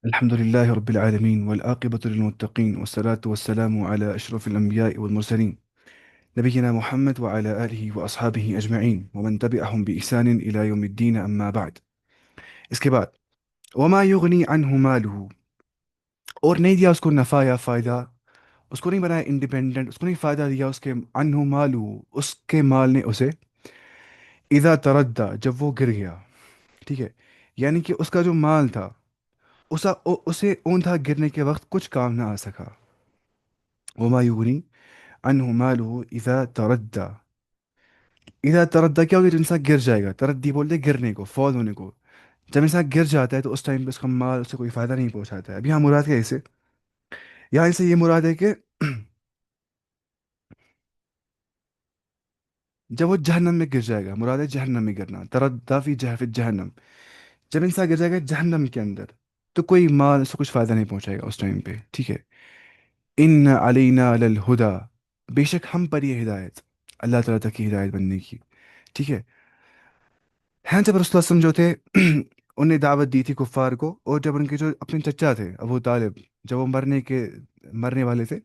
الحمد لله رب العالمين والعاقبة للمتقين والصلاة والسلام على أشرف الأنبياء والمرسلين نبينا محمد وعلى آله وأصحابه أجمعين ومن تبعهم بإحسان إلى يوم الدين أما بعد. اس کے بعد وما یغنی عنہ مالہ، اور نہیں دیا اس کو نفع یا فائدہ، اس کو نہیں بنایا انڈیپینڈنٹ، اس کو نہیں فائدہ دیا اس کے عنہ مالہ، اس کے مال نے اسے اذا تردہ، جب وہ گر گیا. ٹھیک ہے، یعنی کہ اس کا جو مال تھا اسے اوندا گرنے کے وقت کچھ کام نہ آ سکا. وما یغنی عنہ مالہ اذا تردى. اذا تردى کیا ہوگا؟ جب انسان گر جائے گا، تردی بولتے ہیں گرنے کو، فال ہونے کو. جب انسان گر جاتا ہے تو اس ٹائم پہ اس کا مال اسے کوئی فائدہ نہیں پہنچاتا ہے. اب یہاں مراد کیا ہے اسے؟ یہاں سے یہ مراد ہے کہ جب وہ جہنم میں گر جائے گا، مراد ہے جہنم میں گرنا، تردى فی جہنم. جب انسان گر جائے گا جہنم کے اندر تو کوئی مال اسے کچھ فائدہ نہیں پہنچائے گا اس ٹائم پہ. ٹھیک ہے. ان علینا للہدی، بے شک ہم پر یہ ہدایت، اللہ تعالیٰ تک کی ہدایت بننے کی. ٹھیک ہے. ہیں جب رسول اللہ صلی اللہ علیہ وسلم جو تھے انہوں نے دعوت دی تھی کفار کو، اور جب ان کے جو اپنے چچا تھے ابو طالب، جب وہ مرنے والے تھے،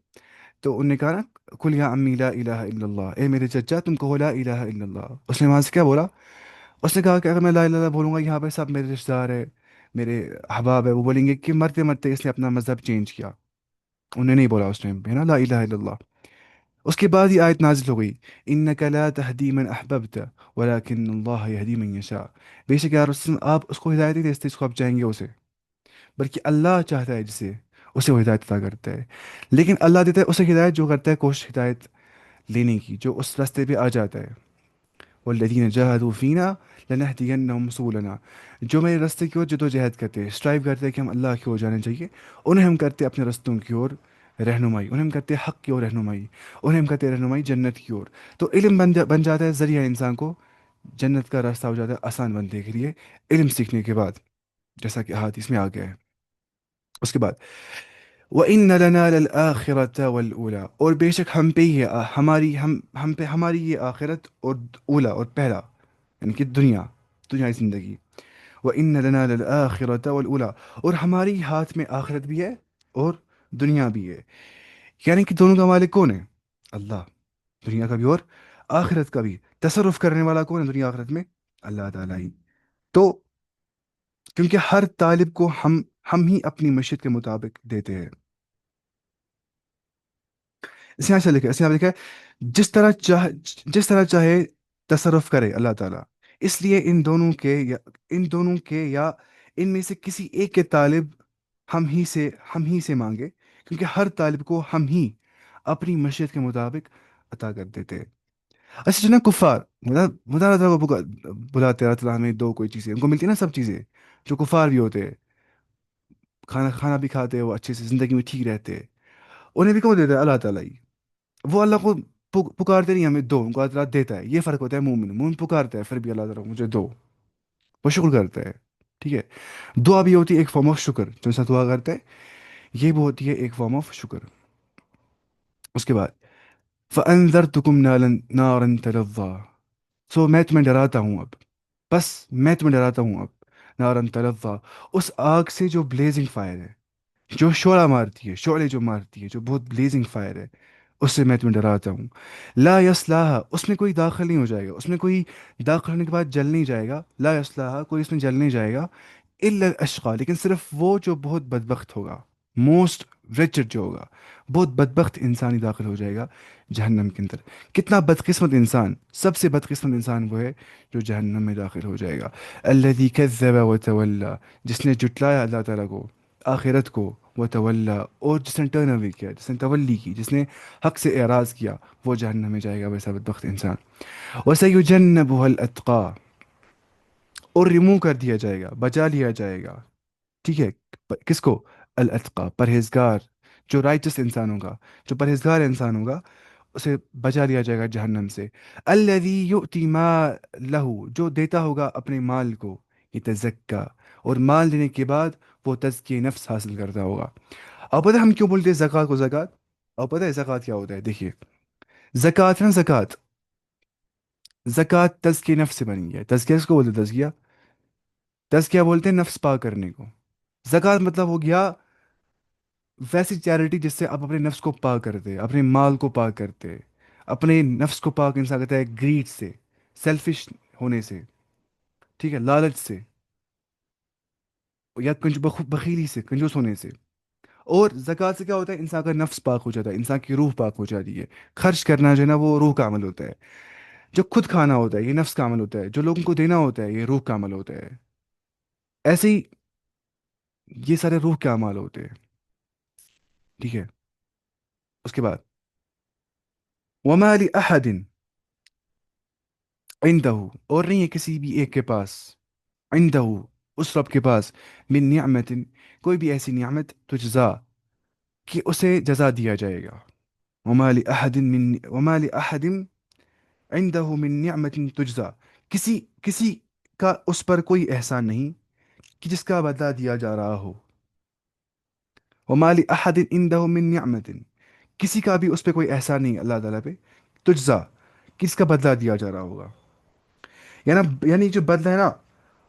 تو انہوں نے کہا نا، کل یا امی لا الہ الا اللہ، اے میرے چچا تم کہو لا الہ الا اللہ. اس نے وہاں سے کیا بولا؟ اس نے کہا کہ اگر میں لا الہ الا اللہ بولوں گا یہاں پہ سب میرے رشتہ دار ہے، میرے احباب ہے، وہ بولیں گے کہ مرتے مرتے اس نے اپنا مذہب چینج کیا. انہوں نے نہیں بولا اس ٹائم پہ نا لا الہ الا اللہ. اس کے بعد یہ آیت نازل ہو گئی، انک لا تہدی من احببت ولکن اللہ یہدی من یشاء. بے شک یا رسول اللہ، آپ اس کو ہدایت نہیں دے جس کو آپ چاہیں گے اسے، بلکہ اللہ چاہتا ہے جسے، اسے وہ ہدایت عطا کرتا ہے. لیکن اللہ دیتا ہے اسے ہدایت جو کرتا ہے کوشش ہدایت لینے کی، جو اس راستے پہ آ جاتا ہے. والذین جاہدوا فینا لنہدینہم سبلنا، جو میرے راستے کی اور جد و جہد کرتے ہیں، اسٹرائیو کرتے ہیں کہ ہم اللہ کی اور جانا چاہیے، انہیں ہم کرتے ہیں اپنے رستوں کی اور رہنمائی، انہیں ہم کرتے ہیں حق کی اور رہنمائی، انہیں ہم کرتے ہیں رہنمائی جنت کی اور. تو علم بن جاتا ہے ذریعہ انسان کو جنت کا راستہ ہو جاتا ہے آسان بننے کے لیے علم سیکھنے کے بعد، جیسا کہ حدیث میں آ گیا ہے. اس کے بعد وَإِنَّ لَنَا لَلْآخِرَةَ وَالْأُولَى، اور بے شک ہم پہ ہی ہے ہم پہ ہماری یہ آخرت اور اولا اور پہلا، یعنی کہ دنیای زندگی. وَإِنَّ لَنَا لَلْآخِرَةَ وَالْأُولَى، اور ہماری ہاتھ میں آخرت بھی ہے اور دنیا بھی ہے. یعنی کہ دونوں کا مالک کون ہے؟ اللہ. دنیا کا بھی اور آخرت کا بھی. تصرف کرنے والا کون ہے دنیا آخرت میں؟ اللہ تعالیٰ ہی. تو کیونکہ ہر طالب کو ہم ہی اپنی مشیت کے مطابق دیتے ہیں. اس یہاں لکھا ہے جس طرح چاہے تصرف کرے اللہ تعالیٰ. اس لیے ان دونوں کے یا ان میں سے کسی ایک کے طالب ہم ہی سے مانگے، کیونکہ ہر طالب کو ہم ہی اپنی مشیت کے مطابق عطا کر دیتے ہیں. اچھا جو نا کفار مدار بلاتے ہیں اللہ تعالیٰ ہمیں دو کوئی چیزیں، ان کو ملتی ہیں نا سب چیزیں. جو کفار بھی ہوتے ہیں، کھانا بھی کھاتے ہیں، وہ اچھے سے زندگی میں ٹھیک رہتے ہیں، انہیں بھی کون دیتا ہے؟ اللہ تعالیٰ ہی. وہ اللہ کو پکارتے نہیں ہمیں دو، ان کو اللہ تعالیٰ دیتا ہے. یہ فرق ہوتا ہے مومن پکارتا ہے پھر بھی اللہ تعالیٰ مجھے دو، وہ شکر کرتا ہے. ٹھیک ہے. دعا بھی ہوتی ہے ایک فارم آف شکر، جو انسان دعا کرتا ہے یہ بھی ہوتی ہے ایک فارم آف شکر. اس کے بعد فَأَنذَرْتُكُمْ نَارًا تَلَظَّىٰ، سو میں تمہیں ڈراتا ہوں اب، بس میں تمہیں ڈراتا ہوں اب، نارن تلظا، اس آگ سے جو بلیزنگ فائر ہے، جو شعلہ مارتی ہے، شعلے جو مارتی ہے، جو بہت بلیزنگ فائر ہے، اس سے میں تمہیں ڈراتا ہوں. لا یصلاها، اس میں کوئی داخل نہیں ہو جائے گا، اس میں کوئی داخل ہونے کے بعد جل نہیں جائے گا. لا یصلاها، کوئی اس میں جل نہیں جائے گا، الا الاشقى، لیکن صرف وہ جو بہت بدبخت ہوگا، موسٹ ریچڈ جو ہوگا، بہت بدبخت انسان ہی داخل ہو جائے گا جہنم کے اندر. کتنا بدقسمت انسان، سب سے بدقسمت انسان وہ ہے جو جہنم میں داخل ہو جائے گا. الذی کذب وتولی، جس نے جٹلایا اللہ تعالیٰ کو، آخرت کو، وتولی، اور جس نے ٹرن اوے کیا، جس نے تولی کی، جس نے حق سے اعراض کیا، وہ جہنم میں جائے گا ویسا بدبخت انسان. وسیجنبها الاتقى، اور ریمو کر دیا جائے گا، بچا لیا جائے گا. ٹھیک ہے. کس کو؟ الاتقى، پرہیزگار، جو رائچس انسان ہوگا، جو پرہیزگار انسان ہوگا، اسے بچا لیا جائے گا جہنم سے. الذی یؤتی مالہ، جو دیتا ہوگا اپنے مال کو، یتزکا، اور مال دینے کے بعد وہ تزکیہ نفس حاصل کرتا ہوگا. اب پتہ ہے ہم کیوں بولتے ہیں زکوٰۃ کو زکوٰۃ؟ اب پتہ ہے زکوٰۃ کیا ہوتا ہے؟ دیکھیے، زکوٰۃ نا زکوٰۃ، زکوٰۃ تزکیہ نفس سے بنی ہے. تزکیہ کس کو بولتے ہیں؟ تزکیہ بولتے ہیں نفس پاک کرنے کو. زکوٰۃ مطلب ہو گیا ویسی چیریٹی جس سے آپ اپنے نفس کو پاک کرتے، اپنے مال کو پاک کرتے، اپنے نفس کو پاک انسان کرتا ہے گریڈ سے، سیلفش ہونے سے، ٹھیک ہے، لالچ سے، یا بخیلی سے، کنجوس ہونے سے. اور زکوٰۃ سے کیا ہوتا ہے؟ انسان کا نفس پاک ہو جاتا ہے، انسان کی روح پاک ہو جاتی ہے. خرچ کرنا جو ہے نا وہ روح کا عمل ہوتا ہے. جو خود کھانا ہوتا ہے یہ نفس کا عمل ہوتا ہے، جو لوگوں کو دینا ہوتا ہے یہ روح کا عمل ہوتا ہے. ایسے ہی یہ سارے روح کے اعمال ہوتے ہیں. ٹھیک ہے. اس کے بعد وما لأحد عنده، اور نہیں ہے کسی بھی ایک کے پاس، عنده، اس رب کے پاس، من نعمت، کوئی بھی ایسی نعمت، تجزا، کہ اسے جزا دیا جائے گا. وما لأحد عنده من نعمت تجزا، کسی کا اس پر کوئی احسان نہیں کہ جس کا بدلہ دیا جا رہا ہو. وما لأحد عنده من نعمت، کسی کا بھی اس پہ کوئی احسان نہیں اللہ تعالیٰ پہ، تجزا، کس کا بدلہ دیا جا رہا ہوگا. یعنی جو بدلہ ہے نا،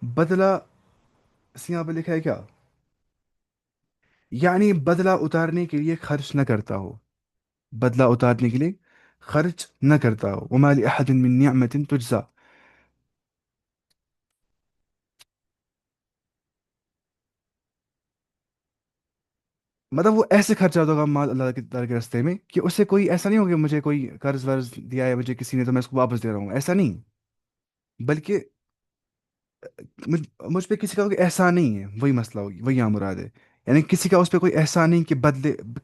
بدلہ اس یہاں پہ لکھا ہے کیا؟ یعنی بدلہ اتارنے کے لیے خرچ نہ کرتا ہو، بدلہ اتارنے کے لیے خرچ نہ کرتا ہو. وما لأحد من نعمت تجزا، مطلب وہ ایسے خرچہ ہوگا مال اللہ کے تعالیٰ کے راستے میں کہ اس سے کوئی ایسا نہیں ہوگا مجھے کوئی قرض ورض دیا ہے مجھے کسی نے تو میں اس کو واپس دے رہا ہوں، ایسا نہیں. بلکہ مجھ پہ کسی کا کوئی احسان نہیں ہے، وہی مسئلہ ہوگی، وہی یہاں مراد ہے. یعنی کسی کا اس پہ کوئی احسان نہیں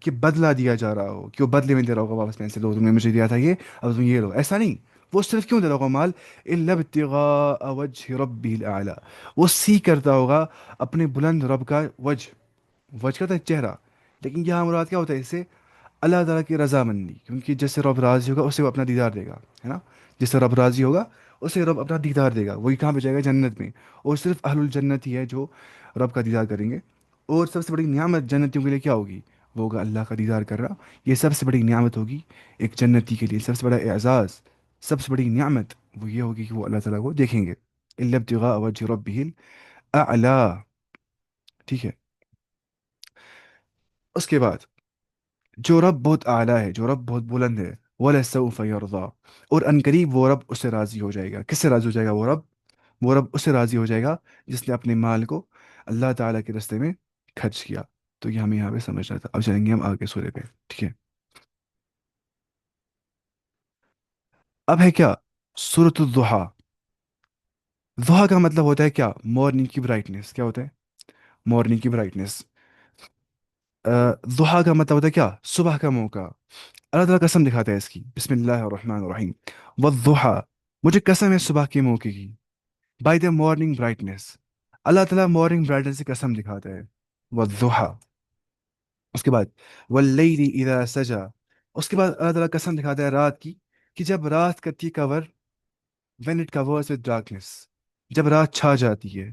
کہ بدلہ دیا جا رہا ہو، کہ وہ بدلے میں دے رہا ہوگا واپس، پیسے لو تم نے مجھے دیا تھا یہ، اب تم یہ لو، ایسا نہیں. وہ صرف کیوں دے رہا ہوگا مال؟ الا ابتغاء وجہ ربہ الاعلی، وہ سی کرتا ہوگا اپنے بلند رب کا وجہ، وجہ کا چہرہ. لیکن یہاں مراد کیا ہوتا ہے اس سے؟ اللہ تعالیٰ کی رضامندی، کیونکہ جس سے رب راضی ہوگا اسے وہ اپنا دیدار دے گا، ہے نا. جس سے رب راضی ہوگا اسے رب اپنا دیدار دے گا، وہی کہاں پہ جائے گا؟ جنت میں. اور صرف اہل الجنت ہی ہے جو رب کا دیدار کریں گے. اور سب سے بڑی نعمت جنتیوں کے لیے کیا ہوگی؟ وہ ہوگا اللہ کا دیدار کرنا. یہ سب سے بڑی نعمت ہوگی ایک جنتی کے لیے، سب سے بڑا اعزاز، سب سے بڑی نعمت وہ یہ ہوگی کہ وہ اللہ تعالیٰ کو دیکھیں گے. الا ابتغاء وجہ ربہ الاعلی. ٹھیک ہے. اس کے بعد جو رب بہت اعلیٰ ہے، جو رب بہت بلند ہے، وَلَسَوْفَ يَرْضَىٰ، اور ان قریب وہ رب اس سے راضی ہو جائے گا. کس سے راضی ہو جائے گا وہ رب؟ وہ رب اس سے راضی ہو جائے گا جس نے اپنے مال کو اللہ تعالیٰ کے راستے میں خرچ کیا. تو یہ ہمیں یہاں پہ سمجھنا تھا. اب چلیں گے ہم آگے سورے پہ. ٹھیک ہے. اب ہے کیا؟ سورۃ الضحیٰ. ضحیٰ کا مطلب ہوتا ہے کیا؟ مارننگ کی برائٹنس. کیا ہوتا ہے؟ مارننگ کی برائٹنس. ضحیٰ کا مطلب ہوتا ہے کیا؟ صبح کا موقع. اللہ تعالیٰ قسم دکھاتا ہے اس کی، بسم اللہ الرحمن الرحیم، والضحیٰ، مجھے قسم ہے صبح کے موقع کی، بائی دا مارننگ برائٹنس. اللہ تعالیٰ مارننگ برائٹنس سے قسم دکھاتا ہے. والضحیٰ. اس کے بعد واللیل اذا سجا، اس کے بعد اللہ تعالیٰ قسم دکھاتا ہے رات کی، کہ جب رات کرتی کور، when it covers with darkness، جب رات چھا جاتی ہے.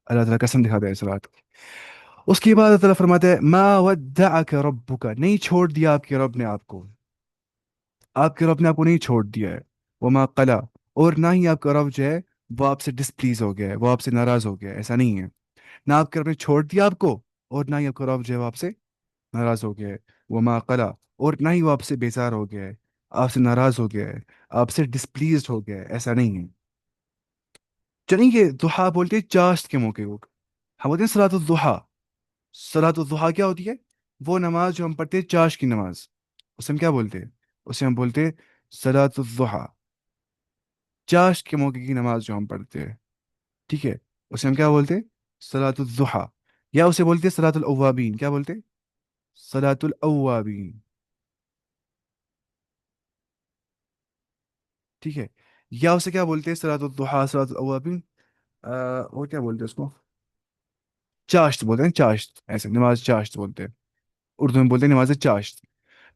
اللہ تعالیٰ قسم دکھاتا ہے اس رات کی. اس کے بعد اللہ تعالیٰ فرماتا ہے ما ودعک ربک، نہیں چھوڑ دیا آپ کے رب نے آپ کو، آپ کے رب نے آپ کو نہیں چھوڑ دیا ہے. وما قلا، اور نہ ہی آپ کا رب جو ہے وہ آپ سے ڈسپلیز ہو گیا ہے، وہ آپ سے ناراض ہو گیا ہے، ایسا نہیں ہے. نہ آپ کے رب نے چھوڑ دیا آپ کو، اور نہ ہی آپ کا رب جو ہے وہ آپ سے ناراض ہو گیا ہے. وما قلا، اور نہ ہی وہ آپ سے بیزار ہو گیا ہے، آپ سے ناراض ہو گیا ہے، آپ سے ڈسپلیزڈ ہو گیا ہے، ایسا نہیں ہے. چلیے یہ ضحیٰ بولتے ہیں چاشت کے موقع کو، ہم بولتے ہیں صلاۃ الضحیٰ. صلاۃ الضحیٰ کیا ہوتی ہے؟ وہ نماز جو ہم پڑھتے ہیں چاش کی نماز، اسے ہم کیا بولتے ہیں؟ اسے ہم بولتے ہیں صلاۃ الضحیٰ. چاش کے موقع کی نماز جو ہم پڑھتے ہیں، ٹھیک ہے، اسے ہم کیا بولتے ہیں؟ صلاۃ الضحیٰ. یا اسے بولتے ہیں صلاۃ الاوابین. کیا بولتے ہیں؟ صلاۃ الاوابین. ٹھیک ہے. یا اسے کیا بولتے ہیں؟ صلاۃ الضحیٰ، صلاۃ الاوابین. اور کیا بولتے ہیں اس کو؟ چاشت بولتے ہیں، چاشت، ایسے نماز چاشت بولتے ہیں. اردو میں بولتے ہیں نماز چاشت.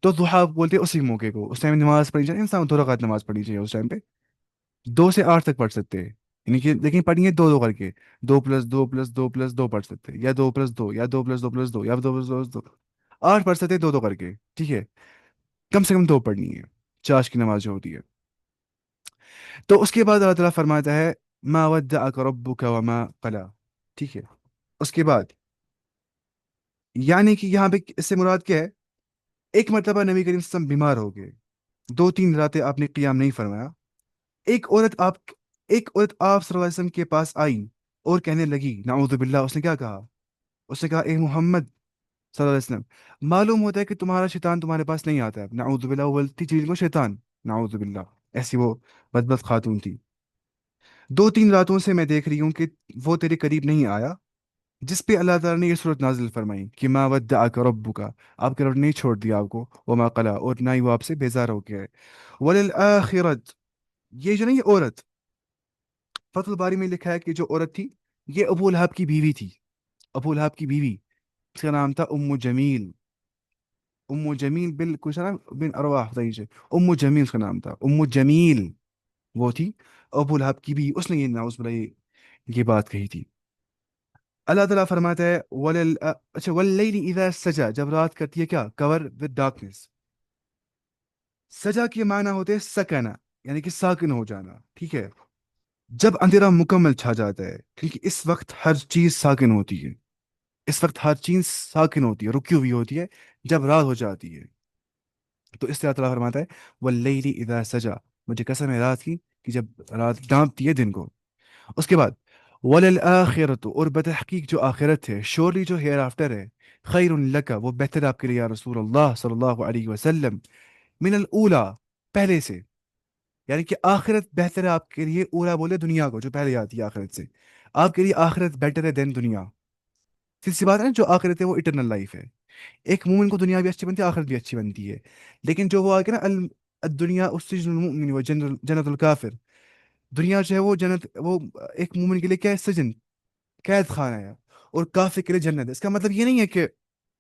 تو ضحیٰ بولتے ہیں اسی موقع کو، اس ٹائم نماز پڑھی جائے، انسان 2 رکعت نماز پڑھی چاہیے اس ٹائم پہ. 2 سے 8 تک پڑھ سکتے ہیں، یعنی کہ لیکن پڑھیں گے دو دو کر کے، 2+2+2+2 پڑھ سکتے ہیں، یا 2+2، یا 2+2+2، یا 2+2+2. 8 پڑھ سکتے ہیں دو دو کر کے. ٹھیک ہے. کم سے کم 2 پڑھنی ہے چاش کی نماز جو ہوتی ہے. تو اس کے بعد اللہ تعالیٰ فرماتا ہے ما ودعک ربک وما قلا. ٹھیک ہے. اس کے بعد یعنی کہ یہاں پہ اس سے مراد کیا ہے؟ ایک مرتبہ نبی کریم صلی اللہ علیہ وسلم بیمار ہو گئے، 2 3 راتیں آپ نے قیام نہیں فرمایا. ایک عورت آپ ایک عورت آپ صلی اللہ علیہ وسلم کے پاس آئی اور کہنے لگی، نعوذ باللہ، اس نے کیا کہا؟ اس نے کہا اے محمد صلی اللہ علیہ وسلم، معلوم ہوتا ہے کہ تمہارا شیطان تمہارے پاس نہیں آتا ہے. نعوذ باللہ، وہ بولتی چیز کو شیطان. نعوذ باللہ. ایسی وہ بدبخت خاتون تھی. 2 3 راتوں سے میں دیکھ رہی ہوں کہ وہ تیرے قریب نہیں آیا، جس پہ اللہ تعالیٰ نے یہ صورت نازل فرمائی کہ ما ودعک ربک، آپ کے رب نے نہیں چھوڑ دیا آپ کو، وما قلا، اور نہ ہی وہ آپ سے بیزار ہو گیا ہے. وللآخرت، یہ جو نہیں، یہ عورت، فتح الباری میں لکھا ہے کہ جو عورت تھی، یہ ابو لہب کی بیوی تھی. ابو لہب کی بیوی، اس کا نام تھا ام جمیل. ام جمیل بن کچھ نا بن ارواح صحیح سے، ام جمیل اس کا نام تھا، ام جمیل وہ تھی ابو لہب کی بھی. اس نے یہ ناؤز بلا یہ بات کہی تھی. اللہ تعالیٰ فرماتا ہے اچھا، واللیل اذا سجا، جب رات کرتی ہے کیا؟ کور ود ڈارکنس. سجا کے معنی ہوتے ہیں سکنا، یعنی کہ ساکن ہو جانا. ٹھیک ہے؟ جب اندھیرا مکمل چھا جاتا ہے، کیونکہ اس وقت ہر چیز ساکن ہوتی ہے. اس وقت ہر چیز ساکن ہوتی ہے، رکی ہوئی ہوتی ہے جب رات ہو جاتی ہے. تو اس سے اللہ تعالیٰ فرماتا ہے واللیل اذا سجا، مجھے قسم ہے رات کی کہ جب رات ڈانپتی ہے دن کو. اس کے بعد وللآخرت، اور بتحقیق جو آخرت ہے، شورلی جو ہیئر آفٹر ہے، خیر لک، وہ بہتر آپ کے لیے یا رسول اللہ صلی اللہ علیہ وسلم، من الاولا، پہلے سے. یعنی کہ آخرت بہتر ہے آپ کے لیے، اولا بولے دنیا کو جو پہلے آتی ہے آخرت سے. آپ کے لیے آخرت بیٹر ہے دین دنیا. سی سی بات ہے نا، جو آخرت ہے وہ اٹرنل لائف ہے. ایک مومن کو دنیا بھی اچھی بنتی ہے، آخرت بھی اچھی بنتی ہے. لیکن جو وہ آگے نا الدنیا السجن المؤمن و جنت الکافر، دنیا جو ہے وہ جنت، وہ ایک مومن کے لیے کیا ہے؟ سجن، قید خانہ ہے، اور کافر کے لیے جنت ہے. اس کا مطلب یہ نہیں ہے کہ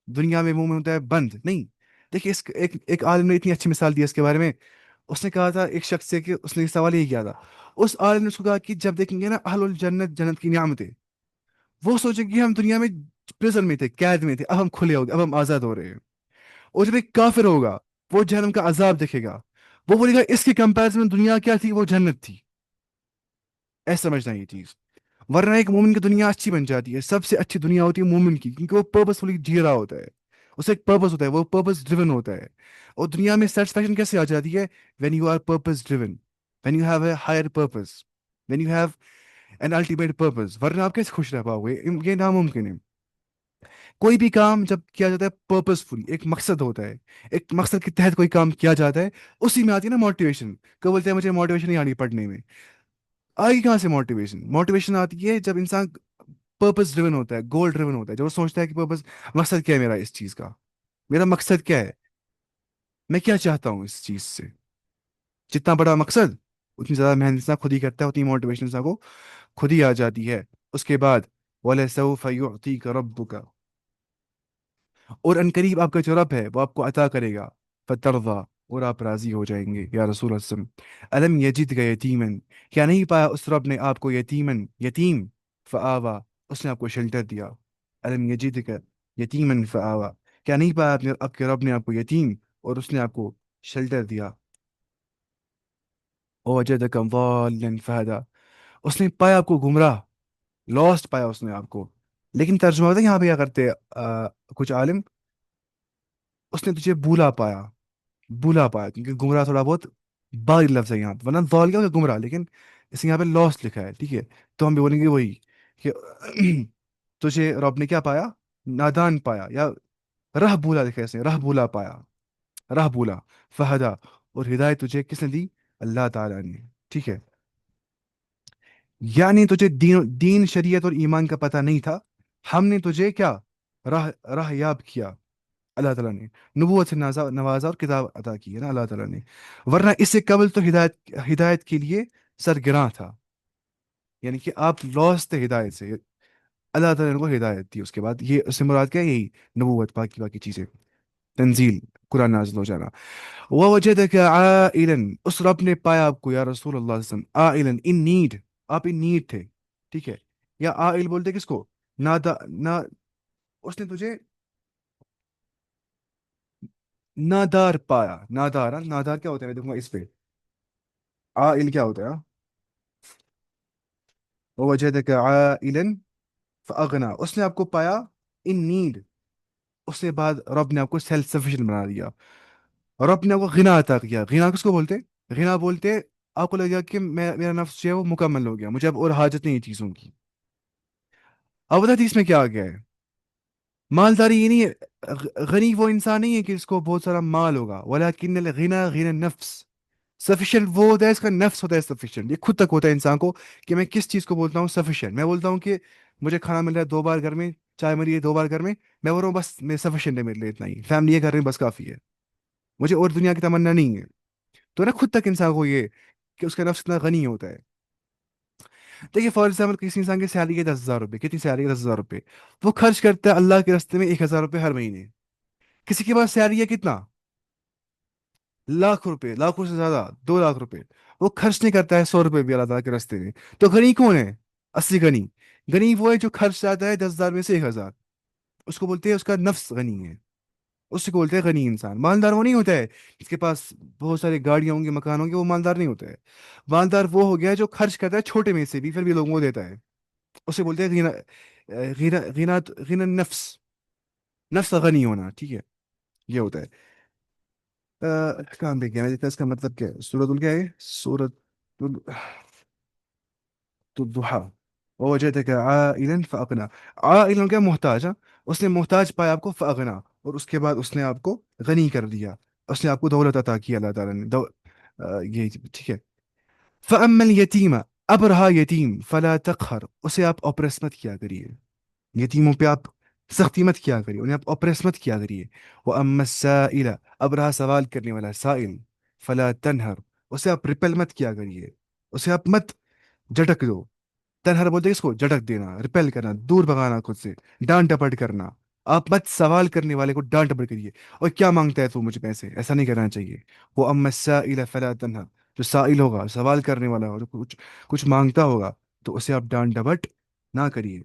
دنیا میں مومن ہوتا ہے بند، نہیں. دیکھیے اس ایک عالم نے اتنی اچھی مثال دی ہے اس کے بارے میں. اس نے کہا تھا ایک شخص سے، کہ اس نے سوال یہ کیا تھا، اس عالم نے اس کو کہا کہ جب دیکھیں گے نا اہل الجنت، جنت کی نعمتیں، وہ سوچیں کہ ہم دنیا میں پرزن میں تھے، قید میں تھے، اب ہم کھلے ہو گئے، اب ہم آزاد ہو رہے ہیں. اور جب ایک کافر ہوگا، وہ جہنم کا عذاب دیکھے گا، وہ بولے گا اس کی کمپیرزن میں دنیا کیا تھی؟ وہ جنت تھی. ایسا سمجھنا یہ چیز. ورنہ ایک مومن کی دنیا اچھی بن جاتی ہے. سب سے اچھی دنیا ہوتی ہے مومن کی، کیونکہ وہ پرپسفلی جی رہا ہوتا ہے، اسے ایک پرپس ہوتا ہے، وہ پرپس ڈریون ہوتا ہے. اور دنیا میں سیٹسفیکشن کیسے آ جاتی ہے؟ When you are purpose driven, when you have a higher purpose, when you have an ultimate purpose. ورنہ آپ کیسے خوش رہ پاؤ گے؟ یہ ناممکن ہے. کوئی بھی کام جب کیا جاتا ہے پرپسفلی، ایک مقصد ہوتا ہے، ایک مقصد کے تحت کوئی کام کیا جاتا ہے، اسی میں آتی ہے نا موٹیویشن. کہ بولتے ہیں مجھے موٹیویشن نہیں آنی پڑھنے میں. آئی کہاں سے موٹیویشن؟ موٹیویشن آتی ہے جب انسان پرپس ڈریون ہوتا ہے، گول ڈریون ہوتا ہے، جب وہ سوچتا ہے کہ پرپس، مقصد کیا ہے میرا اس چیز کا، میرا مقصد کیا ہے، میں کیا چاہتا ہوں اس چیز سے. جتنا بڑا مقصد، اتنی زیادہ محنت انسان خود ہی کرتا ہے، اتنی موٹیویشن انسان کو خود ہی آ جاتی ہے. اس کے بعد وَلَسَوْفَ يُعْطِيكَ رَبُّكَ، اور ان قریب آپ کا جو رب ہے وہ آپ کو عطا کرے گا. فترضا، اور آپ راضی ہو جائیں گے. یا رسول اللہ صلی اللہ علیہ وسلم، الم یجدک یتیمن، کیا نہیں پایا اس رب نے آپ کو یتیمن، یتیم، فآوا، اس نے آپ کو شیلٹر دیا. الم یجدک یتیمن فآوا، کیا نہیں پایا آپ کے رب نے آپ کو یتیم، اور اس نے آپ کو شیلٹر دیا. ووجدک ضالا فہدا، اس نے پایا آپ کو گمراہ، لاسٹ پایا اس نے آپ کو. لیکن ترجمہ ہوتا ہے یہاں پہ کیا کرتے کچھ عالم، اس نے تجھے بولا پایا. بولا پایا، کیونکہ گمراہ تھوڑا بہت باری لفظ ہے یہاں پہ، ورنہ ضال کیا ہوگا؟ گمراہ. لیکن اس یہاں پہ لاسٹ لکھا ہے. ٹھیک ہے؟ تو ہم بھی بولیں گے وہی کہ تجھے رب نے کیا پایا؟ نادان پایا، یا راہ بولا لکھا ہے اس نے، راہ بولا پایا، راہ بولا. فہدا، اور ہدایت تجھے کس نے دی؟ اللہ تعالیٰ نے. ٹھیک ہے؟ یعنی تجھے دین شریعت اور ایمان کا پتہ نہیں تھا، ہم نے تجھے کیا؟ راہ یاب کیا اللہ تعالیٰ نے. نبوت سے نوازا اور کتاب عطا کی ہے نا اللہ تعالیٰ نے. ورنہ اس سے قبل تو ہدایت کے لیے سرگراں تھا. یعنی کہ آپ لاس تھے ہدایت سے، اللہ تعالیٰ نے کو ہدایت دی. اس کے بعد یہ اس سے مراد کیا ہے؟ یہی نبوت، باقی باقی چیزیں، تنزیل، قرآن نازل ہو جانا. وَوَجَدَكَ عَائِلًا، اس رب نے پایا آپ کو یا رسول اللہ صلی اللہ علیہ وسلم، عائلًا، ان نیڈ، آپ ان نیڈ تھے. ٹھیک ہے؟ یا عائل بولتے کس کو؟ نادا نا، اس نے تجھے نادار پایا. نادار، ہاں، نادار کیا ہوتا ہے؟ میں دیکھوں گا اس پہ. عائل کیا ہوتا ہے؟ وجدک عائلا فاغنا، اس نے آپ کو پایا ان نیڈ. اس کے بعد رب نے آپ کو سیلف سفیشینٹ بنا دیا، اور رب نے آپ کو غنا عطا کیا. غنا کس کو بولتے ہیں؟ غنا بولتے آپ کو لگے گا کہ میں میرا نفس جو ہے وہ مکمل ہو گیا، مجھے اب اور حاجت نہیں ہے چیزوں کی. اب بتا اس میں کیا آ گیا ہے؟ مالداری یہ نہیں ہے. غنی وہ انسان نہیں ہے کہ اس کو بہت سارا مال ہوگا، ولیکن الغنا غنا نفس. سفیشینٹ وہ ہوتا ہے اس کا نفس ہوتا ہے سفیشینٹ، یہ خود تک ہوتا ہے انسان کو کہ میں کس چیز کو بولتا ہوں سفیشینٹ. میں بولتا ہوں کہ مجھے کھانا مل رہا ہے 2 بار گھر میں، چائے مل رہی ہے 2 بار گھر میں بول رہا ہوں بس میں سفیشینٹ ہے میرے لیے اتنا ہی، فیملی ہے گھر میں بس کافی ہے، مجھے اور دنیا کی تمنا نہیں ہے. تو نا خود تک انسان کو یہ کہ اس کا نفس اتنا غنی ہوتا ہے. دیکھیے فار ایگزامپل کسی انسان کی سیلری ہے 10,000 روپے، کتنی سیلری ہے؟ 10,000 روپے. وہ خرچ کرتا ہے اللہ کے راستے میں 1,000 روپے ہر مہینے. کسی کے پاس سیلری ہے کتنا؟ لاکھ روپے، لاکھوں سے زیادہ، 2 لاکھ روپے. وہ خرچ نہیں کرتا ہے 100 روپے بھی اللہ تعالیٰ کے راستے میں. تو غنی کون ہے؟ اصلی غنی. غنی وہ ہے جو خرچ جاتا ہے 10,000 میں سے 1,000. اس کو بولتے ہیں اس کا نفس غنی ہے، اس کو بولتے ہیں غنی انسان. مالدار وہ نہیں ہوتا ہے جس کے پاس بہت ساری گاڑیاں ہوں گی، مکان ہوں گے، وہ مالدار نہیں ہوتا ہے. مالدار وہ ہو گیا جو خرچ کرتا ہے چھوٹے میں سے بھی پھر بھی لوگوں کو دیتا ہے. اسے بولتے ہیں غنا. غنا غنا غنا نفس، نفس غنی ہونا. ٹھیک ہے، یہ ہوتا ہے. کہاں پہ گیا میں دیکھتا اس کا مطلب کیا ہے. سورت ال کیا ہے؟ سورت الضحیٰ. ووجدك عائلا فاغنى. عائلا کیا؟ محتاج. ہاں، اس نے محتاج پایا آپ کو فاغنا، اور اس کے بعد اس نے آپ کو غنی کر دیا. اس نے آپ کو دولت عطا کی اللہ تعالیٰ نے یہ ٹھیک ہے. فاما الیتیم، اب رہا یتیم، فلا تقہر، اسے آپ اوپریس مت کیا کریے. یتیموں پہ آپ سختی مت کیا کریے، انہیں آپ اوپریس مت کیا کریے. وَأَمَّا السَّائِلَ، اب رہا سوال کرنے والا سائل، فلا تنہر، اسے آپ ریپل مت کیا کریے، اسے آپ مت جھٹک دو. تنہر بولتے ہیں اس کو جھٹک دینا، ریپل کرنا، دور بھگانا، خود سے ڈانٹ ڈپٹ کرنا. آپ مت سوال کرنے والے کو ڈانٹ ڈپٹ کریے اور کیا مانگتا ہے تو مجھے پیسے، ایسا نہیں کرنا چاہیے. وہ اما السائل فلا تنہر، جو سائل ہوگا، سوال کرنے والا ہوگا، جو کچھ مانگتا ہوگا، تو اسے آپ ڈانٹ ڈپٹ نہ کریے.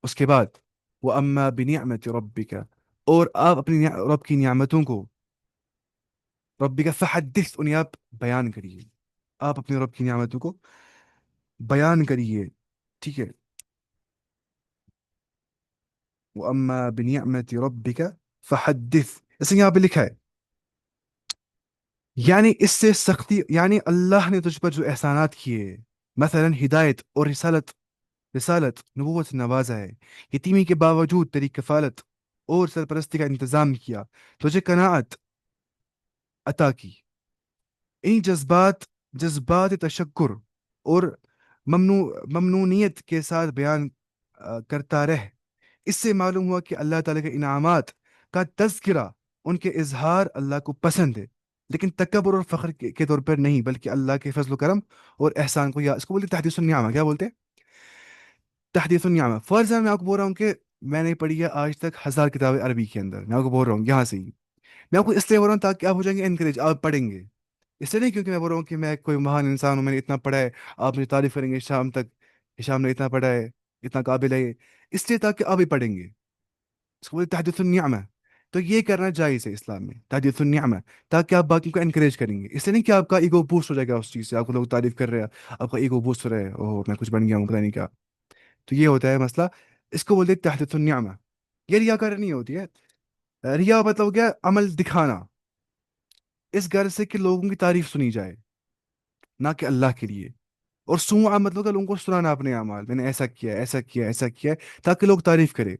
اس کے بعد وہ اما بنعمت ربک، اور آپ اپنی رب کی نعمتوں کو، ربک فحدث، انہیں آپ بیان کریے. آپ اپنے رب کی نعمتوں کو بیان کریے. ٹھیک ہے. وہ اما بنعمت ربک فحدث، اسے یہاں پہ لکھا ہے یعنی اس سے سختی، یعنی اللہ نے تجھ پر جو احسانات کیے، مثلا ہدایت اور رسالت، رسالت نبوت سے نوازا ہے، یتیمی کے باوجود تیری کفالت اور سرپرستی کا انتظام کیا، تجھے قناعت عطا کی. ان جذبات، جذبات تشکر اور ممنونیت کے ساتھ بیان کرتا رہ. اس سے معلوم ہوا کہ اللہ تعالیٰ کے انعامات کا تذکرہ، ان کے اظہار اللہ کو پسند ہے، لیکن تکبر اور فخر کے طور پر نہیں، بلکہ اللہ کے فضل و کرم اور احسان کو. یا اس کو بولتے ہیں تحدیث النعمہ. کیا بولتے ہیں؟ تحدیث النعمہ. فار ایگزامپل میں آپ کو بول رہا ہوں کہ میں نے پڑھی ہے آج تک 1,000 کتابیں عربی کے اندر، میں آپ کو بول رہا ہوں یہاں سے ہی. میں آپ کو اس لیے بول رہا ہوں تاکہ آپ ہو جائیں گے انکریج، آپ پڑھیں گے. اس لیے نہیں کیونکہ میں بول رہا ہوں کہ میں کوئی مہان انسان ہوں، میں نے اتنا پڑھا ہے، آپ مجھے تعریف کریں گے شام تک کہ شام نے اتنا پڑھا ہے، اتنا قابل ہے یہ. اس لیے تاکہ آپ بھی پڑھیں گے. اس کو بولتے تحدث النعمہ. تو یہ کرنا جائز ہے اسلام میں، تحدث النعمہ، تاکہ آپ باقی کو انکریج کریں گے. اس لیے نہیں کہ آپ کا ایگو بوسٹ ہو جائے گا اس چیز سے، آپ کو لوگ تعریف کر رہے ہیں، آپ کا ایگو بوسٹ ہو رہا ہے، اوہ میں کچھ بن گیا ہوں پتہ نہیں کیا. تو یہ ہوتا ہے مسئلہ. اس کو بولتے ہیں تحدث النعمہ. یہ ریاکار نہیں ہوتی ہے. ریا مطلب ہو گیا عمل دکھانا اس غرض سے کہ لوگوں کی تعریف سنی جائے، نہ کہ اللہ کے لیے. اور سوء مطلب کہ لوگوں کو سنانا اپنے اعمال، میں نے ایسا کیا ایسا کیا ایسا کیا ہے، تاکہ لوگ تعریف کرے.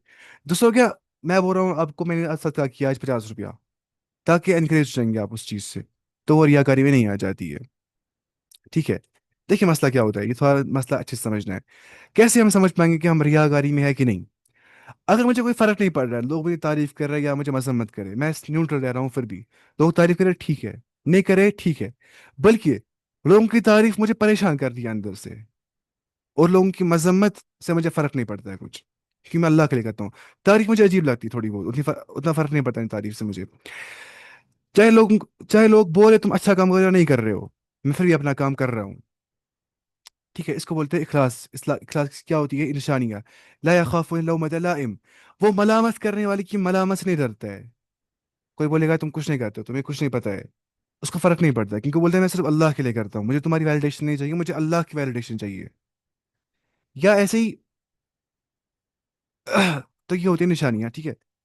دوسرا کیا، میں بول رہا ہوں آپ کو میں نے صدقہ کیا آج 50 روپیہ، تاکہ انکریج ہو جائیں گے آپ اس چیز سے، تو وہ ریاکاری میں نہیں آ جاتی ہے. ٹھیک ہے. دیکھیے مسئلہ کیا ہوتا ہے، یہ تھوڑا مسئلہ اچھے سے سمجھنا ہے. کیسے ہم سمجھ پائیں گے کہ ہم ریاکاری میں ہے کہ نہیں؟ اگر مجھے کوئی فرق نہیں پڑ رہا ہے، لوگ مجھے تعریف کر رہے ہیں یا مجھے مذمت کرے، میں نیوٹرل رہ رہا ہوں، پھر بھی لوگ تعریف کرے ٹھیک ہے، نہیں کرے ٹھیک ہے. بلکہ لوگوں کی تعریف مجھے پریشان کر دیا اندر سے، اور لوگوں کی مذمت سے مجھے فرق نہیں پڑتا ہے کچھ، کیونکہ میں اللہ کے لیے کرتا ہوں. تعریف مجھے عجیب لگتی ہے تھوڑی بہت، اتنا فرق نہیں پڑتا ہے تعریف سے مجھے. چاہے لوگ چاہے لوگ بولے تم اچھا کام کر رہے ہو نہیں کر رہے ہو، میں پھر بھی اپنا کام کر رہا ہوں. ٹھیک ہے. اس کو بولتے ہیں اخلاص. اخلاص کیا ہوتی ہے؟ نشانیاں. لا یخاف لومۃ لائم، وہ ملامت کرنے والی کی ملامت سے نہیں ڈرتا ہے. کوئی بولے گا تم کچھ نہیں کرتے ہو، تمہیں کچھ نہیں پتا ہے، اس کو فرق نہیں پڑتا ہے، کیونکہ بولتے ہیں میں صرف اللہ کے لیے کرتا ہوں، مجھے تمہاری ویلیڈیشن نہیں چاہیے، مجھے اللہ کی ویلیڈیشن چاہیے. یا ایسے ہی تو یہ ہوتی ہے نشانیاں. ٹھیک ہے.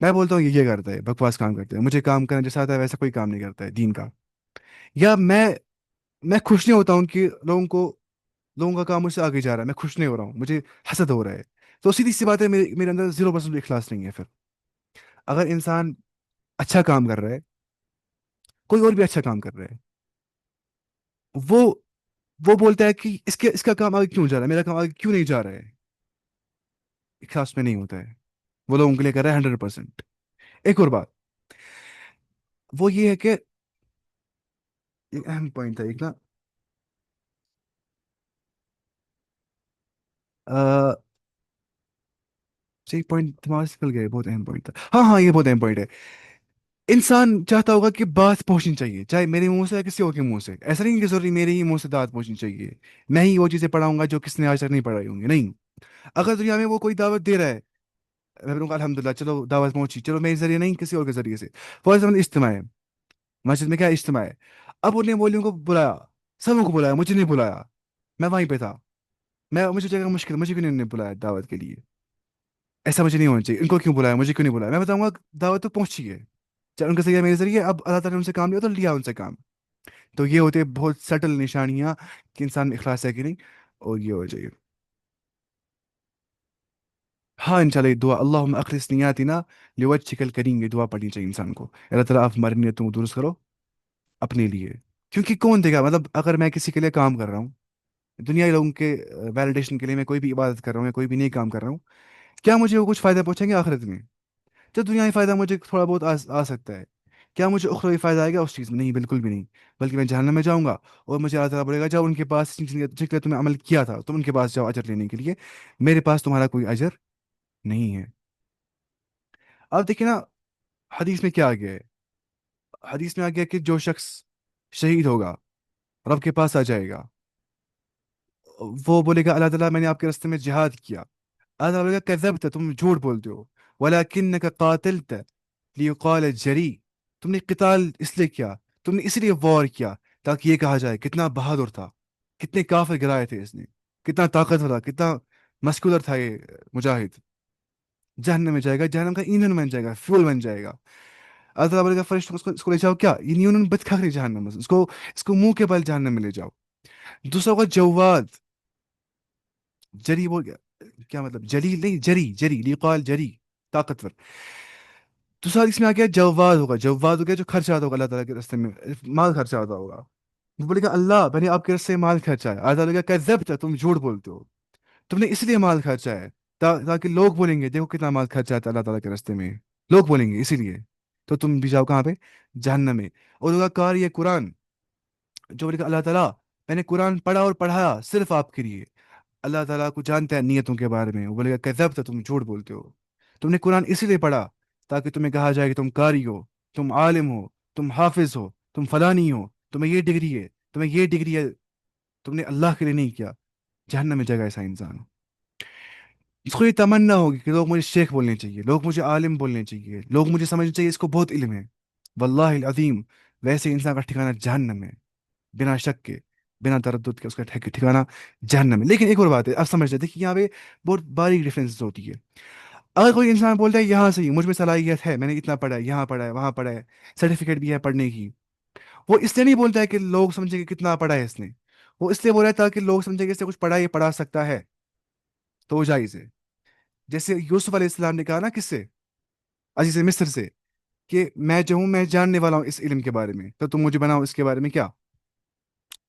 میں بولتا ہوں یہ کرتا ہے بکواس کام کرتے ہیں، مجھے کام کرنا جیسا آتا ہے ویسا کوئی کام نہیں کرتا ہے دین کا. یا میں خوش نہیں ہوتا ہوں کہ لوگوں کا کام مجھ سے آگے جا رہا ہے، میں خوش نہیں ہو رہا ہوں، مجھے حسد ہو رہا ہے. تو سیدھی سی بات ہے، میرے اندر 0% بھی اخلاص نہیں ہے پھر. اگر انسان اچھا کام کر رہا ہے، کوئی اور بھی اچھا کام کر رہا ہے، وہ وہ بولتا ہے کہ اس کا کام آگے کیوں جا رہا ہے، میرا کام آگے کیوں نہیں جا رہا ہے. اخلاص میں نہیں ہوتا ہے. وہ لوگوں کے لیے کر رہا ہے 100%. ایک اور بات وہ یہ ہے کہ ایک اہم پوائنٹ تھا ایک نا، صحیح پوائنٹ دماغ سے نکل گیا، بہت اہم پوائنٹ تھا. ہاں ہاں یہ بہت اہم پوائنٹ ہے. انسان چاہتا ہوگا کہ بات پہنچنی چاہیے، چاہے میرے منہ سے یا کسی اور کے منہ سے. ایسا نہیں کہ ضروری میرے ہی منہ سے بات پہنچنی چاہیے، میں ہی وہ چیزیں پڑھاؤں گا جو کس نے آج تک نہیں پڑھائی ہوں گی. نہیں، اگر دنیا میں وہ کوئی دعوت دے رہا ہے، میں بولوں گا الحمد للہ، چلو دعوت پہنچی، چلو میرے ذریعے نہیں کسی اور کے ذریعے سے. فار ایگزامپل اجتماع ہے، مسجد میں کیا اجتماع ہے، اب انہیں بولیوں کو بلایا، سبوں کو بلایا، مجھے نہیں بلایا. میں وہیں پہ تھا، مجھے جگہ مشکل، مجھے کیوں نہیں بلایا دعوت کے لیے. ایسا مجھے نہیں ہونا چاہیے. ان کو کیوں بلایا، مجھے کیوں نہیں بلایا. میں بتاؤں گا دعوت تو پہنچی ہے، چاہے ان کا ذریعہ میرے ذریعے. اب اللہ تعالیٰ نے ان سے کام لیا تو لیا ان سے کام. تو یہ ہوتے ہیں بہت سٹل نشانیاں کہ انسان میں اخلاص ہے کہ نہیں. اور یہ ہو جائے. ہاں ان شاء اللہ یہ دعا، اللہم اخلص نیاتنا لوجہک الکریم، یہ دعا پڑھنی چاہیے انسان کو. اللہ تعالیٰ آپ ہماری نیتوں کو درست کرو اپنے لیے. کیونکہ کون دے گا، مطلب اگر میں کسی کے لیے کام کر رہا ہوں، دنیا لوگوں کے ویلیڈیشن کے لیے میں کوئی بھی عبادت کر رہا ہوں یا کوئی بھی نہیں کام کر رہا ہوں، کیا مجھے وہ کچھ فائدہ پہنچیں گے آخرت میں؟ تو دنیائی فائدہ مجھے تھوڑا بہت آ سکتا ہے، کیا مجھے اخروی فائدہ آئے گا اس چیز میں؟ نہیں، بالکل بھی نہیں. بلکہ میں جہنم میں جاؤں گا، اور مجھے اللہ تعالیٰ بولے گا جاؤ ان کے پاس جن کے لیے تم نے عمل کیا تھا، تم ان کے پاس جاؤ اجر لینے کے لیے، میرے پاس تمہارا کوئی اجر نہیں ہے. اب دیکھیں نا، حدیث میں کیا آ گیا ہے؟ حدیث میں آ گیا کہ جو شخص شہید ہوگا، رب کے پاس آ جائے گا، وہ بولے گا اللہ تعالیٰ میں نے آپ کے راستے میں جہاد کیا. اللہ تعالیٰ بولے گا کذبت، تم جھوٹ بولتے ہو. ولکنک قاتلت لیقال جری، تم نے قتال اس لیے کیا، تم نے اس لیے وار کیا تاکہ یہ کہا جائے کتنا بہادر تھا، کتنے کافر گرائے تھے اس نے، کتنا طاقتور تھا، کتنا مسکولر تھا یہ مجاہد. جہنم میں جائے گا، جہنم کا ایندھن بن جائے گا، فیول بن جائے گا. اللہ تعالیٰ بولے گا فرشتوں کو اس کو لے جاؤ، کیا یہ نہیں انہوں نے بت کھا جہنم میں، اس کو منہ کے بل جہنم میں لے جاؤ. دوسرا ہوگا جواد، جری بول گیا، کیا مطلب جلیل نہیں، جری، جری لیقال جری، طاقتور. دوسرا اس میں آ گیا جواد ہوگا، جواد ہو گیا جو خرچہ آتا ہوگا اللہ تعالیٰ کے راستے میں، مال خرچہ آتا ہوگا. وہ بولے گا اللہ میں نے آپ کے راستے میں مال خرچہ ہے. اللہ تعالیٰ بولے گا کذبت، تم جھوٹ بولتے ہو، تم نے اس لیے مال خرچہ ہے تاکہ لوگ بولیں گے دیکھو کتنا مال خرچہ آتا ہے اللہ تعالیٰ کے راستے میں، لوگ بولیں گے اسی لیے. تو تم بھی جاؤ کہاں پہ؟ جہنم میں. اور ہوگا کار یہ قرآن، جو بولے گا اللہ تعالیٰ میں نے قرآن پڑھا اور پڑھایا صرف آپ کے لیے. اللہ تعالیٰ کو جانتا ہے نیتوں کے بارے میں، وہ بولے گا کذبت، تم جھوٹ بولتے ہو، تم نے قرآن اسی لیے پڑھا تاکہ تمہیں کہا جائے کہ تم قاری ہو، تم عالم ہو، تم حافظ ہو، تم فلانی ہو، تمہیں یہ ڈگری ہے، تمہیں یہ ڈگری ہے. تم نے اللہ کے لیے نہیں کیا. جہنم میں جگہ ایسا انسان. اس کو یہ تمنا ہوگی کہ لوگ مجھے شیخ بولنے چاہیے، لوگ مجھے عالم بولنے چاہیے، لوگ مجھے سمجھنا چاہیے اس کو بہت علم ہے. واللہ العظیم ویسے انسان کا ٹھکانہ جہنم ہے، بنا شک کے، بنا تردد کے اس کا ٹھکانہ جہنم ہے. لیکن ایک اور بات ہے، اب سمجھ لیتے کہ یہاں پہ بہت باریک ڈفرینس ہوتی ہے. اگر کوئی انسان بولتا ہے یہاں سے ہی مجھ میں صلاحیت ہے، میں نے اتنا پڑھا ہے، یہاں پڑھا ہے، وہاں پڑھا ہے، سرٹیفکیٹ بھی ہے پڑھنے کی، وہ اس لیے نہیں بولتا ہے کہ لوگ سمجھیں کہ کتنا پڑھا ہے اس نے، وہ اس لیے بول رہا ہے تاکہ لوگ سمجھیں کہ اس نے کچھ پڑھا، یہ پڑھا سکتا ہے تو وہ جائز ہے. جیسے یوسف علیہ السلام نے کہا نا کس سے، عزیز مصر سے، کہ میں جو ہوں میں جاننے والا ہوں اس علم کے بارے میں، تو تم مجھے بناؤ اس کے بارے میں کیا،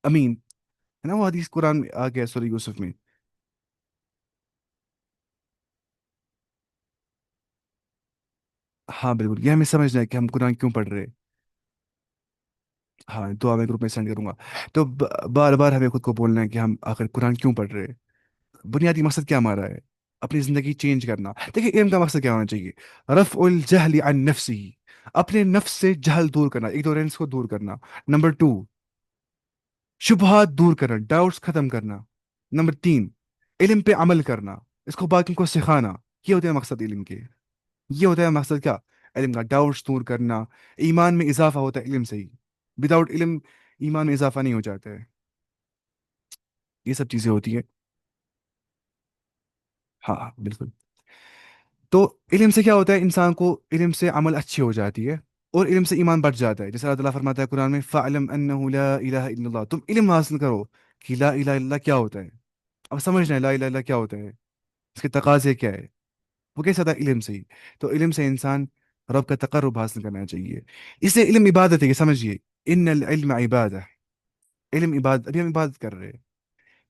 امین. ہے نا وہ حدیث قرآن میں آ گیا سورہ یوسف میں. ہاں بالکل، یہ ہمیں سمجھنا ہے کہ ہم قرآن کیوں پڑھ رہے ہیں. ہاں دعا میں گروپ میں سینڈ کروں گا. تو بار بار ہمیں خود کو بولنا ہے کہ ہم آخر قرآن کیوں پڑھ رہے ہیں، بنیادی مقصد کیا ہمارا ہے، اپنی زندگی چینج کرنا. دیکھیں علم کا مقصد کیا ہونا چاہیے؟ رفع الجہل عن نفسی، اپنے نفس سے جہل دور کرنا، ایگنورینس کو دور کرنا. نمبر 2، شبہات دور کرنا، ڈاؤٹس ختم کرنا. نمبر 3، علم پہ عمل کرنا، اس کو باقی کو سکھانا. یہ ہوتے ہیں مقصد علم کے. یہ ہوتا ہے مقصد کیا؟ علم کا ڈاؤٹس دور کرنا. ایمان میں اضافہ ہوتا ہے علم سے ہی، وداؤٹ علم ایمان میں اضافہ نہیں ہو جاتا ہے. یہ سب چیزیں ہوتی ہیں. ہاں ہاں، بالکل. تو علم سے کیا ہوتا ہے، انسان کو علم سے عمل اچھی ہو جاتی ہے، اور علم سے ایمان بڑھ جاتا ہے، جیسے اللہ تعالیٰ فرماتا ہے قرآن میں فَعْلَمْ أَنَّهُ لَا إِلَهَ إِلَّا اللَّهُ، تم علم حاصل کرو کہ لا الہ الا اللہ کیا ہوتا ہے، اب سمجھنا ہے لا الہ الا اللہ کیا ہوتا ہے، اس کے تقاضے کیا ہے، وہ کیسا تھا علم سے ہی، تو علم سے انسان رب کا تقرب حاصل کرنا چاہیے، اس لیے علم عبادت ہے، یہ سمجھیے، ان العلم عبادہ، علم عبادت، ابھی ہم عبادت کر رہے ہیں،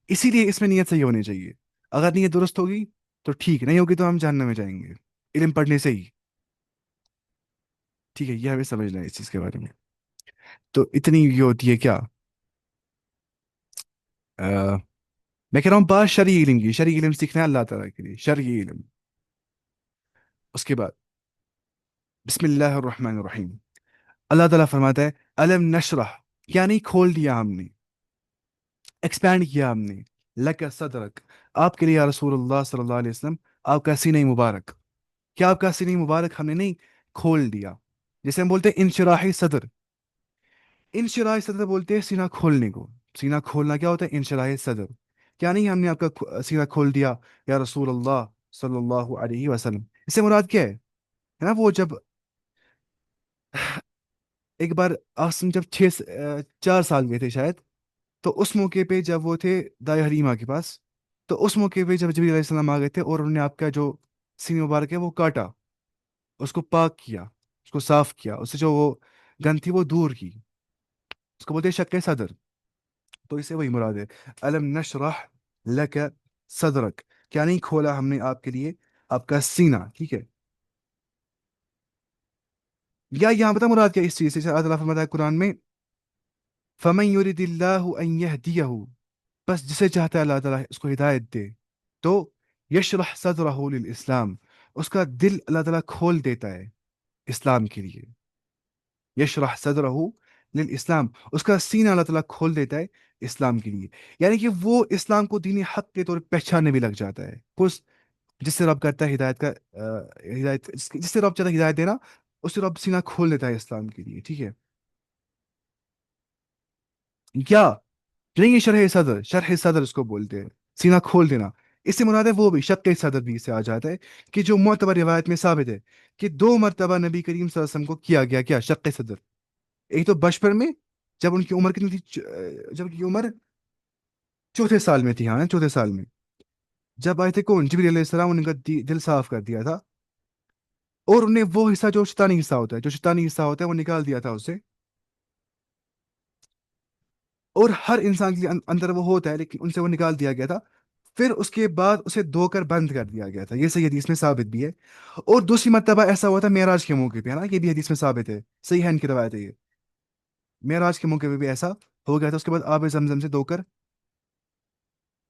اسی لیے اس میں نیت صحیح ہونی چاہیے، اگر نیت درست ہوگی تو ٹھیک، نہیں ہوگی تو ہم جہنم میں جائیں گے، علم پڑھنے سے ہی، ٹھیک ہے، یہ ہمیں سمجھنا ہے اس چیز کے بارے میں، تو اتنی یہ ہوتی ہے کیا، آ، میں کہہ رہا ہوں بات شرعی علم کی، شرعی علم سیکھنا ہے اللہ تعالیٰ کے لیے، شرعی علم، اس کے بعد بسم اللہ الرحمن الرحیم، اللہ تعالیٰ فرماتا ہے الم نشرح، کیا نہیں کھول دیا ہم نے، ایکسپینڈ کیا ہم نے، لک صدرک، آپ کے لیے یا رسول اللہ صلی اللہ علیہ وسلم، آپ کا سینہ مبارک، کیا آپ کا سینہ مبارک ہم نے نہیں کھول دیا، جیسے ہم بولتے ہیں انشراح صدر، انشراح صدر بولتے ہیں سینہ کھولنے کو، سینہ کھولنا کیا ہوتا ہے، انشراح صدر، کیا نہیں ہم نے آپ کا سینہ کھول دیا یا رسول اللہ صلی اللہ علیہ وسلم، اس سے مراد کیا ہے نا، وہ جب ایک بار آسم جب 4 سال گئے تھے شاید، تو اس موقع پہ جب وہ تھے دائیں حلیمہ کے پاس، تو اس موقع پہ جب جبریل علیہ السلام آ گئے تھے اور انہوں نے آپ کا جو سینہ مبارک ہے وہ کاٹا، اس کو پاک کیا، اس کو صاف کیا، اس سے جو وہ گند تھی وہ دور کی، اس کو بولتے ہیں شق صدر، تو اسے وہی مراد ہے، الم نشرح لک صدرک، کیا نہیں کھولا ہم نے آپ کے لیے آپ کا سینہ، ٹھیک ہے، یا یہاں پتہ مراد کیا اس چیز سے، اللہ تعالیٰ فرماتا ہے قرآن میں فَمَن يُرِدِ اللَّهُ أَن يَهْدِيَهُ، بس جسے چاہتا ہے اللہ تعالیٰ اس کو ہدایت دے، تو یشرح صدرہ للاسلام، اس کا دل اللہ تعالیٰ کھول دیتا ہے اسلام کے لیے، یشرح صدرہ للاسلام، اس کا سینہ اللہ تعالیٰ کھول دیتا ہے اسلام کے لیے، یعنی کہ وہ اسلام کو دینی حق کے طور پہ پہچاننے بھی لگ جاتا ہے، کچھ جس سے رب کرتا ہے ہدایت کا ہدایت، جس سے رب چاہتا ہے ہدایت دینا، اس سے رب سینہ کھول دیتا ہے اسلام کے لیے، ٹھیک ہے، کیا نہیں، یہ شرح صدر، شرح صدر اس کو بولتے ہیں، سینہ کھول دینا، اس سے مراد ہے وہ بھی شق صدر بھی سے آ جاتا ہے، کہ جو معتبر روایت میں ثابت ہے کہ 2 مرتبہ نبی کریم صلی اللہ علیہ وسلم کو کیا گیا کیا شق صدر، ایک تو بچپن میں جب ان کی عمر کتنی تھی، جب ان کی عمر 4تھے سال میں تھی، ہاں 4تھے سال میں، جب آئے تھے کون، جبریل علیہ السلام، ان کا دل صاف کر دیا تھا، اور انہیں وہ حصہ جو شیطانی حصہ ہوتا ہے، جو شیطانی حصہ ہوتا ہے وہ نکال دیا تھا اسے، اور ہر انسان کے اندر وہ ہوتا ہے لیکن ان سے وہ نکال دیا گیا تھا، پھر اس کے بعد اسے دھو کر بند کر دیا گیا تھا، یہ صحیح حدیث میں ثابت بھی ہے، اور دوسری مرتبہ ایسا ہوا تھا معراج کے موقع پہ، ہے نا، یہ بھی حدیث میں ثابت ہے، صحیح ہے، ان کی روایت ہے یہ، معراج کے موقع پہ بھی ایسا ہو گیا تھا، اس کے بعد آب زمزم سے دھو کر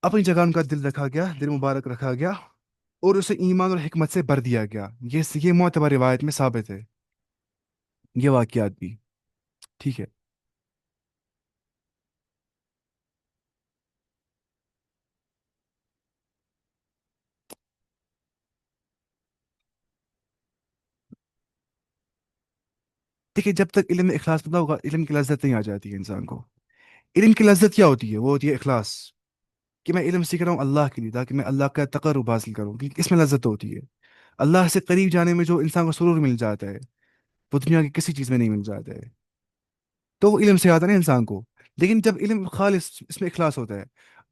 اپنی جگہ ان کا دل رکھا گیا، دل مبارک رکھا گیا، اور اسے ایمان اور حکمت سے بھر دیا گیا، یہ معتبر روایت میں ثابت ہے، یہ واقعات بھی، ٹھیک ہے، دیکھیے جب تک علم میں اخلاص پتہ ہوگا علم کی لذت نہیں آ جاتی ہے انسان کو، علم کی لذت کیا ہوتی ہے، وہ ہوتی ہے اخلاص، کہ میں علم سیکھ رہا ہوں اللہ کے لیے تاکہ میں اللہ کا تقرب حاصل کروں، کیونکہ اس میں لذت ہوتی ہے، اللہ سے قریب جانے میں جو انسان کو سرور مل جاتا ہے وہ دنیا کی کسی چیز میں نہیں مل جاتا ہے، تو وہ علم سے آتا ہے نا انسان کو، لیکن جب علم خالص اس میں اخلاص ہوتا ہے،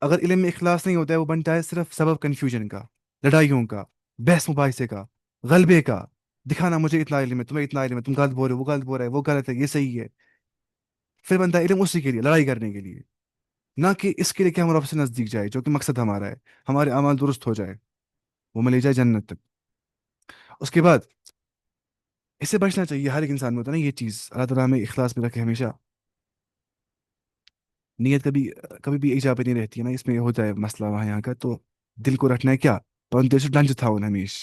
اگر علم میں اخلاص نہیں ہوتا ہے وہ بنتا ہے صرف سبب کنفیوژن کا، لڑائیوں کا، بحث مباحثے کا، غلبے کا، دکھانا مجھے اتنا علم ہے تمہیں اتنا علم ہے، تم غلط بول رہے ہو، وہ غلط بول رہا ہے، وہ غلط ہے، یہ صحیح ہے، پھر بنتا ہے علم اسی کے لیے لڑائی کرنے کے لیے، نہ کہ اس کے لیے کہ ہم رب سے نزدیک جائے، جو کہ مقصد ہمارا ہے، ہمارے اعمال درست ہو جائے، وہ میں لے جائے جنت تک، اس کے بعد اس سے بچنا چاہیے ہر ایک انسان میں ہوتا ہے نا یہ چیز، اللہ تعالیٰ ہمیں اخلاص میں رکھے ہمیشہ، نیت کبھی کبھی بھی ایجابت نہیں رہتی ہے نا، اس میں ہوتا ہے مسئلہ وہاں یہاں کا، تو دل کو رکھنا ہے کیا، تو دل سے ڈنج تھا ہمیش،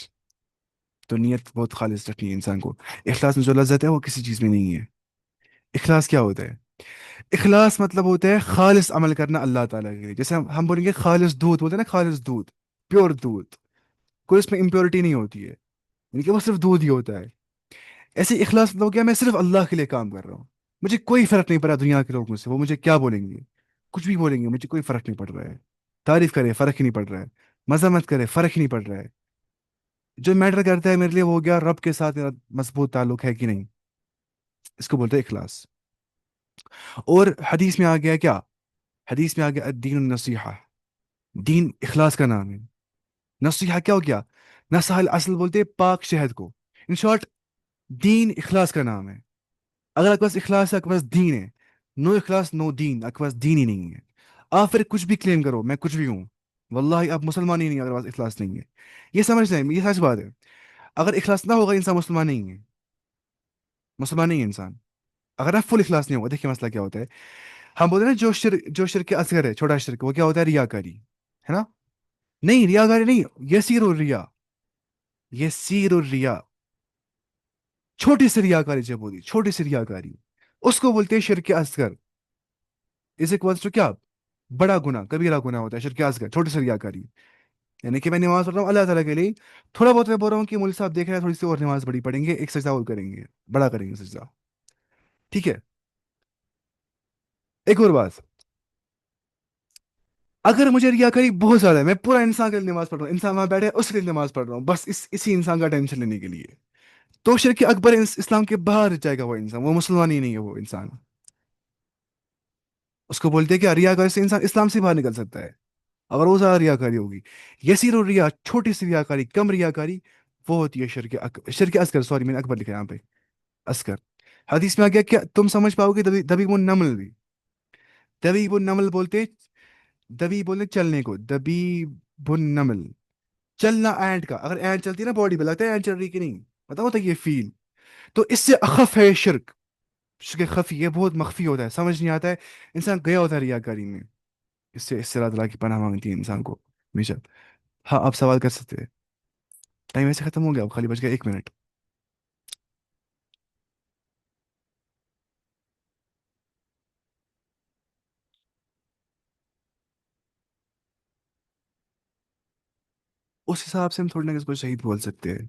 تو نیت بہت خالص رکھنی ہے انسان کو، اخلاص میں جو لذت ہے وہ کسی چیز میں نہیں ہے، اخلاص کیا ہوتا ہے، اخلاص مطلب ہوتا ہے خالص عمل کرنا اللہ تعالیٰ کے لیے، جیسے ہم بولیں گے خالص دودھ بولتے ہیں نا، خالص دودھ، پیور دودھ، کوئی اس میں امپیورٹی نہیں ہوتی ہے، یعنی کہ وہ صرف دودھ ہی ہوتا ہے، ایسے اخلاص مطلب کیا، میں صرف اللہ کے لیے کام کر رہا ہوں، مجھے کوئی فرق نہیں پڑا دنیا کے لوگوں سے وہ مجھے کیا بولیں گے، کچھ بھی بولیں گے مجھے کوئی فرق نہیں پڑ رہا ہے، تعریف کرے فرق ہی نہیں پڑ رہا ہے، مذمت کرے فرق ہی نہیں پڑ رہا ہے، جو میٹر کرتا ہے میرے لیے وہ ہو گیا رب کے ساتھ میرا مضبوط تعلق ہے کہ نہیں، اس کو بولتے ہیں اخلاص. اور حدیث میں آ گیا کیا؟ حدیث میں آ گیا الدین النصیحہ، دین اخلاص کا نام ہے. نصیحہ کیا ہو گیا؟ نصح الاصل بولتے ہیں پاک شہد کو. ان شارٹ دین اخلاص کا نام ہے. اگر آپ کے پاس اخلاص ہے، آپ کے پاس دین ہے. نو اخلاص نو دین، آپ کے پاس دین ہی نہیں ہے. آپ پھر کچھ بھی کلیم کرو میں کچھ بھی ہوں، واللہ آپ مسلمان ہی نہیں اگر پاس اخلاص نہیں ہے. یہ سمجھ لیں، یہ سچ بات ہے. اگر اخلاص نہ ہوگا انسان مسلمان نہیں ہے، مسلمان نہیں ہے انسان. اگر آپ فل اخلاص نہیں ہوگا، دیکھیے مسئلہ کیا ہوتا ہے. ہم بولتے ہیں نا جو شرک اصغر ہے، چھوٹا شرک، وہ کیا ہوتا ہے؟ ریاکاری، ہے نا؟ نہیں ریاکاری نہیں، یسیر الریا، یسیر الریا، چھوٹی سی ریاکاری جب ہوتی، چھوٹی سی ریاکاری، اس کو بولتے ہیں شرک اصغر. از اکوالس ٹو کیا؟ بڑا گناہ، کبیرہ گناہ ہوتا ہے شرک اصغر، چھوٹی سی ریاکاری. یعنی کہ میں نماز پڑھ رہا ہوں اللہ تعالیٰ کے لیے، تھوڑا بہت میں بول رہا ہوں کہ مولوی صاحب دیکھ رہے ہیں تھوڑی سی اور نماز بڑی پڑھیں گے، ایک سجدہ اور کریں گے، بڑا کریں گے سجدہ. ٹھیک ہے. ایک اور بات، اگر مجھے ریاکاری بہت زیادہ ہے، میں پورا انسان کے لیے نماز پڑھ رہا ہوں، انسان وہاں بیٹھے اس کے لیے نماز پڑھ رہا ہوں بس اسی انسان کا ٹینشن لینے کے لیے، تو شرک اکبر اسلام کے باہر جائے گا وہ انسان، وہ مسلمان ہی نہیں ہے وہ انسان. اس کو بولتے ہیں کہ ریاکاری سے انسان اسلام سے باہر نکل سکتا ہے اگر وہ زیادہ ریاکاری ہوگی. یسیر الریا، چھوٹی سی ریاکاری، کم ریاکاری، وہ ہوتی ہے شرک اصغر. سوری میں نے اکبر لکھا یہاں پہ، اصغر. حدیث میں آ گیا کیا تم سمجھ پاؤ گے؟ دبیب النمل بھی، دبیب النمل بولتے، دبی بولتے چلنے کو، دبیب النمل، چلنا اینٹ کا. اگر اینٹ چلتی ہے نا باڈی پہ لگتا ہے اینٹ چل رہی کہ نہیں، بتاؤ تو یہ فیل. تو اس سے اخف ہے شرک، شرک خفی، یہ بہت مخفی ہوتا ہے، سمجھ نہیں آتا ہے، انسان گیا ہوتا ہے ریاکاری میں. اس سے اللہ تعالیٰ کی پناہ مانگتی ہے انسان کو ہمیشہ. ہاں آپ سوال کر سکتے ہیں. ٹائم ایسے ختم ہو گیا، اب خالی بچ گیا 1 منٹ. اس حساب سے ہم تھوڑی نا کس کو شہید بول سکتے ہیں.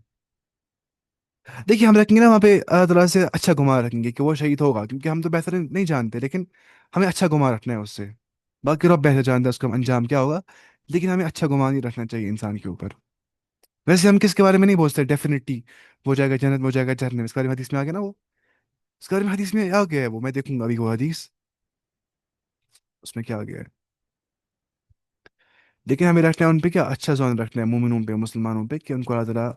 دیکھیے ہم رکھیں گے نا وہاں پہ اللہ تعالیٰ سے اچھا گمان رکھیں گے کہ وہ شہید ہوگا، کیونکہ ہم تو بہتر نہیں جانتے، لیکن ہمیں اچھا گمان رکھنا ہے اس سے. باقی رب بہتر جانتا ہے اس کا انجام کیا ہوگا، لیکن ہمیں اچھا گمان ہی رکھنا چاہیے انسان کے اوپر. ویسے ہم کس کے بارے میں نہیں بولتے ڈیفینیٹلی وہ جائے گا جنت، وہ جائے گا جہنم، اس کے بارے میں حدیث میں آ گیا نا وہ، اس کے بارے میں حدیث میں آ گیا ہے، وہ میں دیکھوں گا ابھی وہ حدیث اس میں کیا آ گیا ہے. لیکن ہمیں رکھنا ہے ان پہ کیا؟ اچھا زون رکھنا ہے مومنوں پہ، مسلمانوں پہ، کہ ان کو اللہ تعالیٰ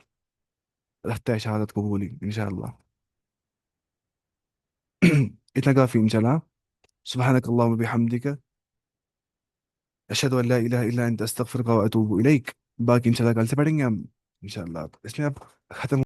رکھتا ہے شہادت قبولی انشاءاللہ. اتنا کافی انشاءاللہ. سبحانك اللهم وبحمدك اشهد ان لا اله الا انت استغفرك واتوب اليك. باقی انشاءاللہ کل سے پڑھیں گے ہم انشاءاللہ. اس میں اب ختم